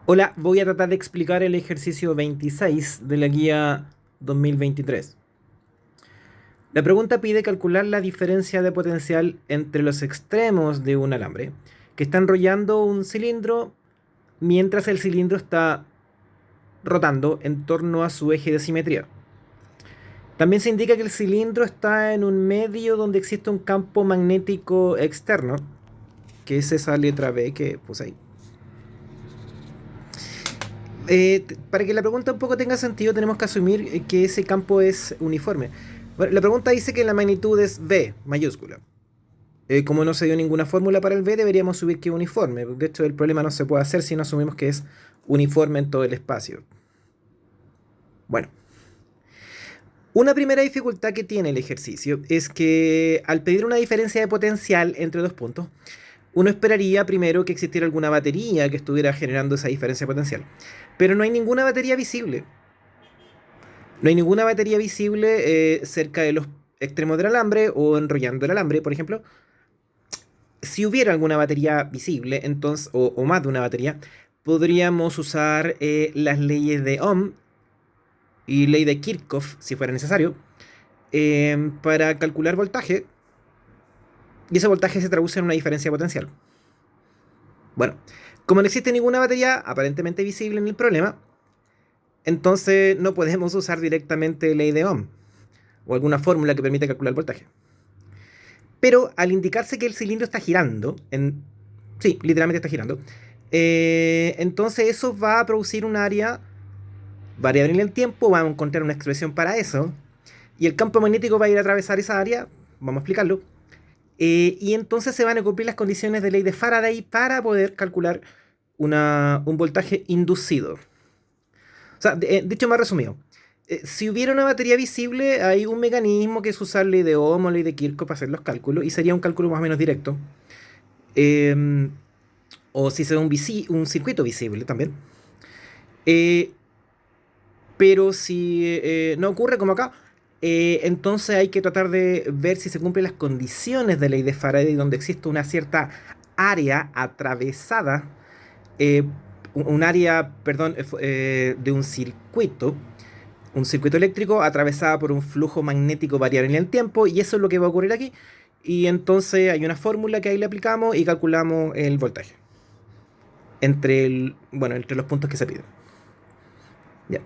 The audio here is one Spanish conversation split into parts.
Hola, voy a tratar de explicar el ejercicio 26 de la guía 2023. La pregunta pide calcular la diferencia de potencial entre los extremos de un alambre que está enrollando un cilindro mientras el cilindro está rotando en torno a su eje de simetría. También se indica que el cilindro está en un medio donde existe un campo magnético externo, que es esa letra B que puse ahí. Para que la pregunta un poco tenga sentido, tenemos que asumir que ese campo es uniforme. Bueno, la pregunta dice que la magnitud es V mayúscula. Como no se dio ninguna fórmula para el V, deberíamos subir que es uniforme. De hecho, el problema no se puede hacer si no asumimos que es uniforme en todo el espacio. Bueno, una primera dificultad que tiene el ejercicio es que al pedir una diferencia de potencial entre dos puntos, uno esperaría primero que existiera alguna batería que estuviera generando esa diferencia de potencial. Pero no hay ninguna batería visible. No hay ninguna batería visible cerca de los extremos del alambre o enrollando el alambre, por ejemplo. Si hubiera alguna batería visible, entonces, o más de una batería, podríamos usar las leyes de Ohm y ley de Kirchhoff, si fuera necesario, para calcular voltaje, y ese voltaje se traduce en una diferencia potencial. Bueno, como no existe ninguna batería aparentemente visible en el problema, entonces no podemos usar directamente ley de Ohm o alguna fórmula que permita calcular voltaje. Pero al indicarse que el cilindro está girando, sí, literalmente está girando, entonces eso va a producir un área variable en el tiempo, vamos a encontrar una expresión para eso, y el campo magnético va a ir a atravesar esa área, vamos a explicarlo, y entonces se van a cumplir las condiciones de ley de Faraday para poder calcular un voltaje inducido. O sea, dicho más resumido, si hubiera una batería visible, hay un mecanismo que es usar ley de Ohm o ley de Kirchhoff para hacer los cálculos, y sería un cálculo más o menos directo. Eh, o si se da un circuito visible también. Eh, pero si no ocurre como acá, entonces hay que tratar de ver si se cumplen las condiciones de ley de Faraday, donde existe una cierta área atravesada, eh, un área, perdón, de un circuito eléctrico atravesada por un flujo magnético variable en el tiempo, y eso es lo que va a ocurrir aquí. Y entonces hay una fórmula que ahí le aplicamos y calculamos el voltaje entre los puntos que se piden. Ya.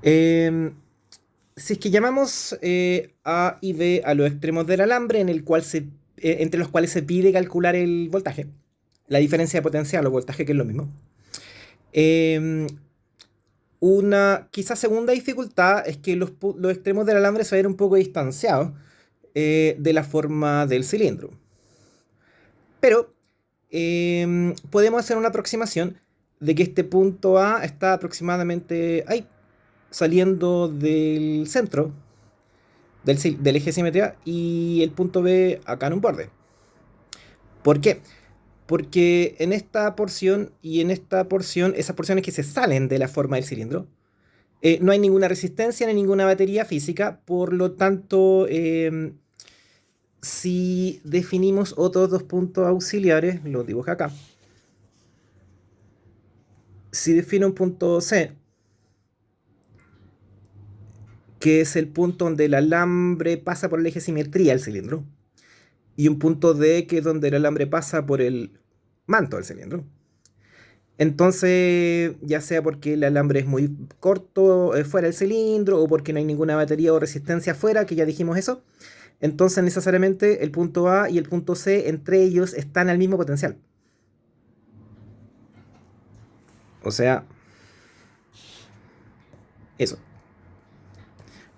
Eh, si es que llamamos A y B a los extremos del alambre entre los cuales se pide calcular el voltaje, la diferencia de potencial o voltaje, que es lo mismo. Eh, una quizás segunda dificultad es que los extremos del alambre se van a ir un poco distanciados de la forma del cilindro. Pero podemos hacer una aproximación de que este punto A está aproximadamente ahí, saliendo del centro del eje de simetría, y el punto B acá en un borde. ¿Por qué? Porque en esta porción y en esta porción, esas porciones que se salen de la forma del cilindro, no hay ninguna resistencia ni ninguna batería física, por lo tanto, si definimos otros dos puntos auxiliares, los dibujo acá. Si defino un punto C, que es el punto donde el alambre pasa por el eje de simetría del cilindro, y un punto D, que es donde el alambre pasa por el manto del cilindro. Entonces, ya sea porque el alambre es muy corto fuera del cilindro, o porque no hay ninguna batería o resistencia afuera, que ya dijimos eso, entonces necesariamente el punto A y el punto C, entre ellos, están al mismo potencial. O sea, eso.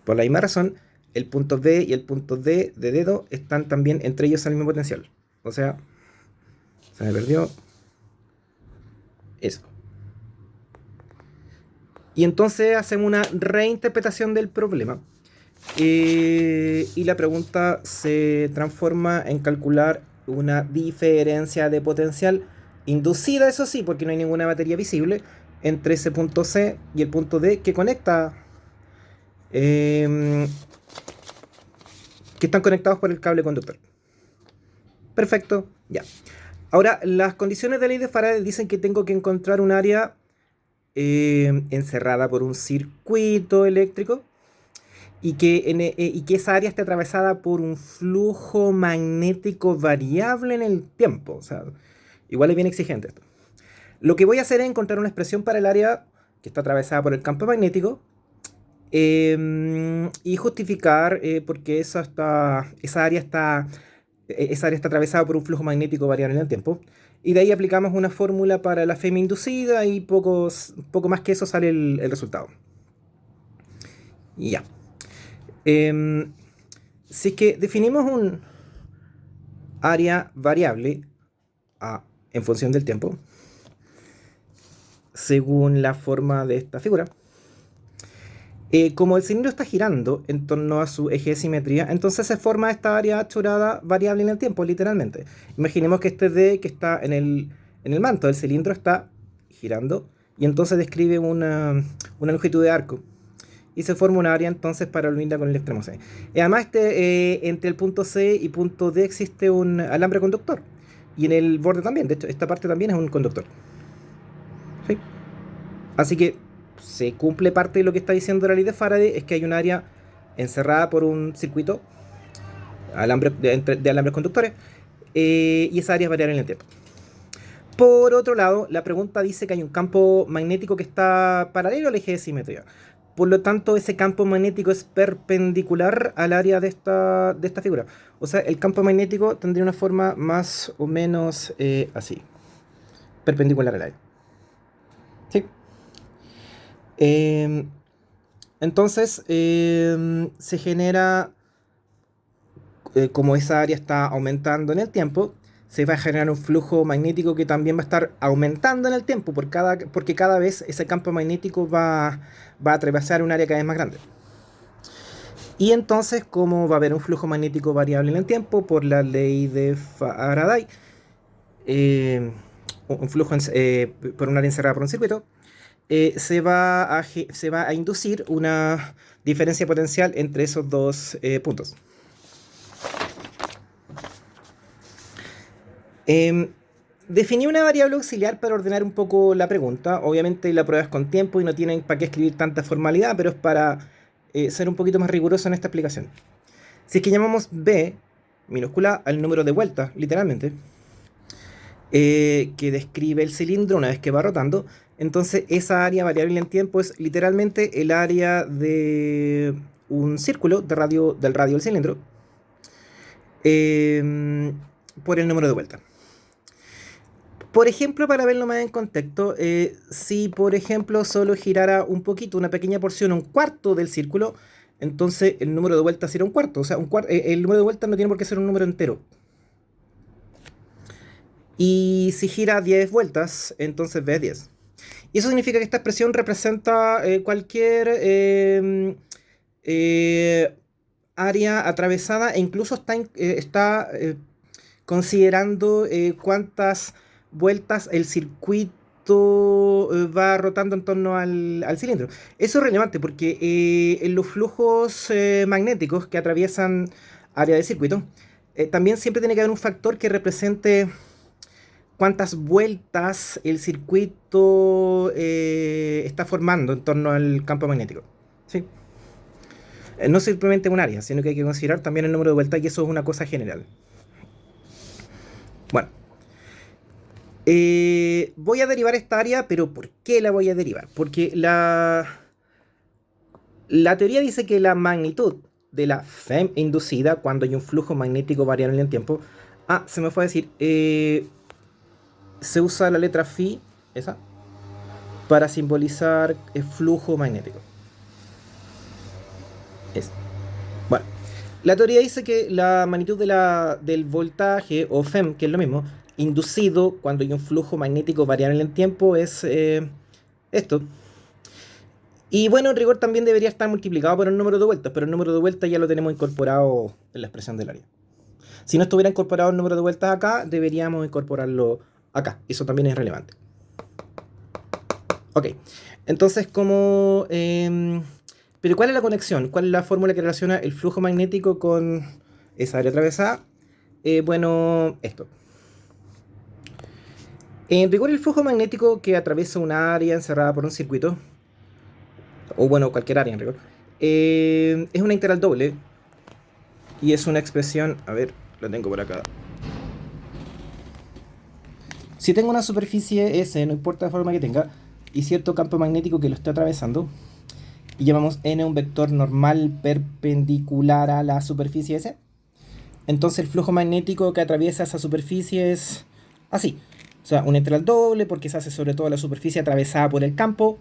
Por la misma razón, el punto B y el punto D de dedo están también entre ellos al mismo potencial. O sea, se me perdió eso. Y entonces hacemos una reinterpretación del problema. Y la pregunta se transforma en calcular una diferencia de potencial inducida, eso sí, porque no hay ninguna batería visible entre ese punto C y el punto D eh, que están conectados por el cable conductor. Perfecto, ya. Ahora, las condiciones de ley de Faraday dicen que tengo que encontrar un área encerrada por un circuito eléctrico y que esa área esté atravesada por un flujo magnético variable en el tiempo. O sea, igual es bien exigente esto. Lo que voy a hacer es encontrar una expresión para el área que está atravesada por el campo magnético y justificar por qué esa área está atravesada por un flujo magnético variable en el tiempo. Y de ahí aplicamos una fórmula para la FEM inducida y poco más que eso sale el resultado. Y ya. Em, si es que definimos un área variable a, en función del tiempo, según la forma de esta figura, como el cilindro está girando en torno a su eje de simetría, entonces se forma esta área achorada variable en el tiempo, literalmente. Imaginemos que este D que está en el manto del cilindro está girando y entonces describe una longitud de arco. Y se forma una área entonces paralelamente con el extremo C. Y además entre el punto C y punto D existe un alambre conductor. Y en el borde también, de hecho esta parte también es un conductor. ¿Sí? Así que se cumple parte de lo que está diciendo la ley de Faraday, es que hay un área encerrada por un circuito de alambres conductores y esa área es variable en el tiempo. Por otro lado, la pregunta dice que hay un campo magnético que está paralelo al eje de simetría. Por lo tanto, ese campo magnético es perpendicular al área de esta figura. O sea, el campo magnético tendría una forma más o menos así. Perpendicular al área. ¿Sí? Entonces, se genera, como esa área está aumentando en el tiempo, se va a generar un flujo magnético que también va a estar aumentando en el tiempo, porque cada vez ese campo magnético va a atravesar un área cada vez más grande. Y entonces, como va a haber un flujo magnético variable en el tiempo, por la ley de Faraday, un flujo por un área encerrada por un circuito, se va a inducir una diferencia potencial entre esos dos puntos. Definí una variable auxiliar para ordenar un poco la pregunta. Obviamente la prueba es con tiempo y no tienen para qué escribir tanta formalidad, pero es para ser un poquito más riguroso en esta explicación. Si es que llamamos B minúscula al número de vueltas, literalmente, que describe el cilindro una vez que va rotando, entonces esa área variable en tiempo es literalmente el área de un círculo del radio del cilindro por el número de vueltas. Por ejemplo, para verlo más en contexto, si por ejemplo solo girara un poquito, una pequeña porción, un cuarto del círculo, entonces el número de vueltas sería un cuarto. O sea, el número de vueltas no tiene por qué ser un número entero. Y si gira 10 vueltas, entonces V es 10. Y eso significa que esta expresión representa cualquier área atravesada e incluso está considerando cuántas vueltas el circuito va rotando en torno al cilindro. Eso es relevante porque en los flujos magnéticos que atraviesan área de circuito, también siempre tiene que haber un factor que represente cuántas vueltas el circuito está formando en torno al campo magnético. ¿Sí? No simplemente un área, sino que hay que considerar también el número de vueltas y eso es una cosa general. Bueno, voy a derivar esta área, pero ¿por qué la voy a derivar? Porque la teoría dice que la magnitud de la FEM inducida cuando hay un flujo magnético variable en el tiempo. Se me fue a decir, se usa la letra phi, esa, para simbolizar el flujo magnético. Bueno, la teoría dice que la magnitud del voltaje, o FEM, que es lo mismo, inducido cuando hay un flujo magnético variable en el tiempo es esto. Y bueno, en rigor también debería estar multiplicado por el número de vueltas, pero el número de vueltas ya lo tenemos incorporado en la expresión del área. Si no estuviera incorporado el número de vueltas acá, deberíamos incorporarlo acá. Eso también es relevante. Ok, entonces como... pero ¿cuál es la conexión? ¿Cuál es la fórmula que relaciona el flujo magnético con esa área atravesada? Bueno, esto. En rigor, el flujo magnético que atraviesa un área encerrada por un circuito, o bueno, cualquier área en rigor, es una integral doble y es una expresión, a ver, la tengo por acá. Si tengo una superficie S, no importa la forma que tenga, y cierto campo magnético que lo esté atravesando, y llamamos n un vector normal perpendicular a la superficie S, entonces el flujo magnético que atraviesa esa superficie es así. O sea, una integral doble porque se hace sobre todo la superficie atravesada por el campo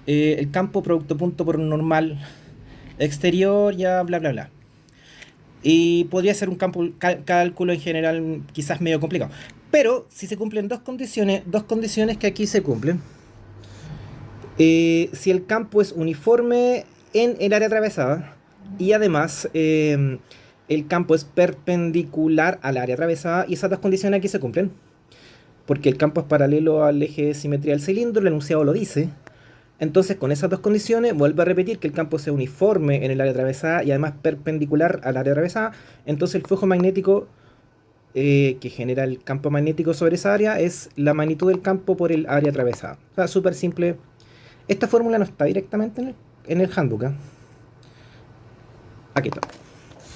producto punto por un normal exterior, ya bla bla bla. Y podría ser un cálculo en general quizás medio complicado. Pero si se cumplen dos condiciones que aquí se cumplen. Si el campo es uniforme en el área atravesada y además el campo es perpendicular al área atravesada, y esas dos condiciones aquí se cumplen porque el campo es paralelo al eje de simetría del cilindro, el enunciado lo dice. Entonces, con esas dos condiciones, vuelve a repetir que el campo sea uniforme en el área atravesada y además perpendicular al área atravesada. Entonces, el flujo magnético que genera el campo magnético sobre esa área es la magnitud del campo por el área atravesada. O sea, súper simple. Esta fórmula no está directamente en el handbook, ¿eh? Aquí está.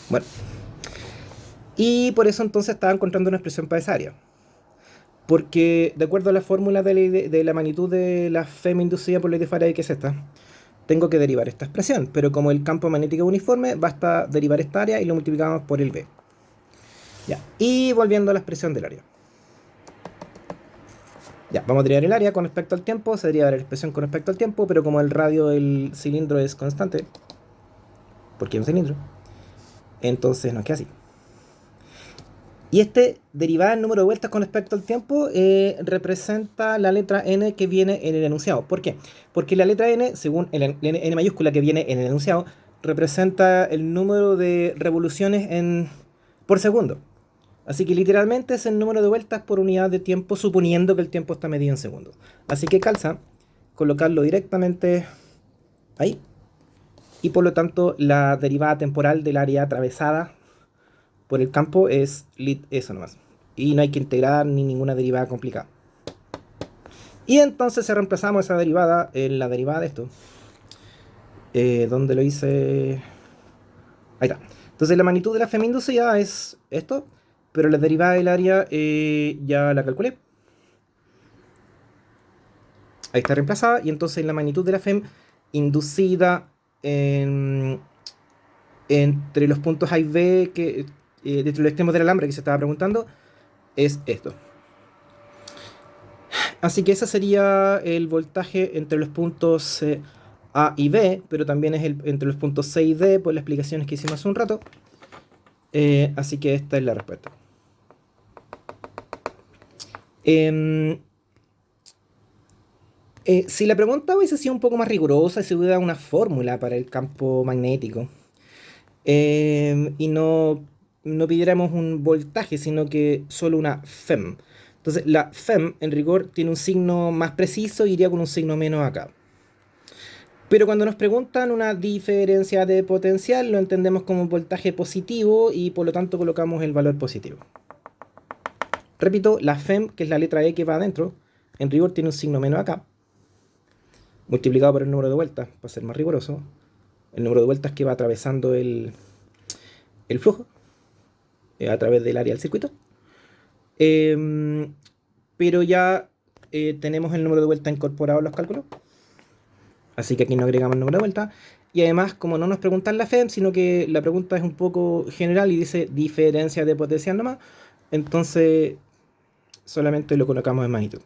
Bueno. Y por eso entonces estaba encontrando una expresión para esa área. Porque de acuerdo a la fórmula de la magnitud de la FEM inducida por ley de Faraday, que es esta, tengo que derivar esta expresión. Pero como el campo magnético es uniforme, basta derivar esta área y lo multiplicamos por el B. Ya. Y volviendo a la expresión del área. Ya, vamos a derivar el área con respecto al tiempo. Se deriva la expresión con respecto al tiempo, pero como el radio del cilindro es constante, porque es un cilindro, entonces nos queda así. Y derivada en número de vueltas con respecto al tiempo, representa la letra n que viene en el enunciado. ¿Por qué? Porque la letra n, según el n mayúscula que viene en el enunciado, representa el número de revoluciones por segundo. Así que literalmente es el número de vueltas por unidad de tiempo, suponiendo que el tiempo está medido en segundos. Así que calza colocarlo directamente ahí. Y por lo tanto, la derivada temporal del área atravesada por el campo es eso nomás. Y no hay que integrar ni ninguna derivada complicada. Y entonces se reemplazamos esa derivada en la derivada de esto. ¿Dónde lo hice? Ahí está. Entonces la magnitud de la FEM inducida es esto, pero la derivada del área ya la calculé. Ahí está reemplazada. Y entonces la magnitud de la FEM inducida entre los puntos A y B, entre los extremos del alambre que se estaba preguntando, es esto. Así que ese sería el voltaje entre los puntos A y B, pero también es entre los puntos C y D por las explicaciones que hicimos hace un rato. Así que esta es la respuesta. Si la pregunta hubiese sido un poco más rigurosa y se hubiera dado una fórmula para el campo magnético, y no pidiéramos un voltaje, sino que solo una FEM. Entonces la FEM en rigor tiene un signo más preciso y iría con un signo menos acá. Pero cuando nos preguntan una diferencia de potencial, lo entendemos como un voltaje positivo y por lo tanto colocamos el valor positivo. Repito, la FEM, que es la letra E que va adentro, en rigor tiene un signo menos acá, multiplicado por el número de vueltas, para ser más riguroso. El número de vueltas que va atravesando el flujo a través del área del circuito. Pero ya tenemos el número de vueltas incorporado en los cálculos. Así que aquí no agregamos el número de vueltas. Y además, como no nos preguntan la FEM, sino que la pregunta es un poco general y dice diferencia de potencial nomás, entonces solamente lo colocamos en magnitud.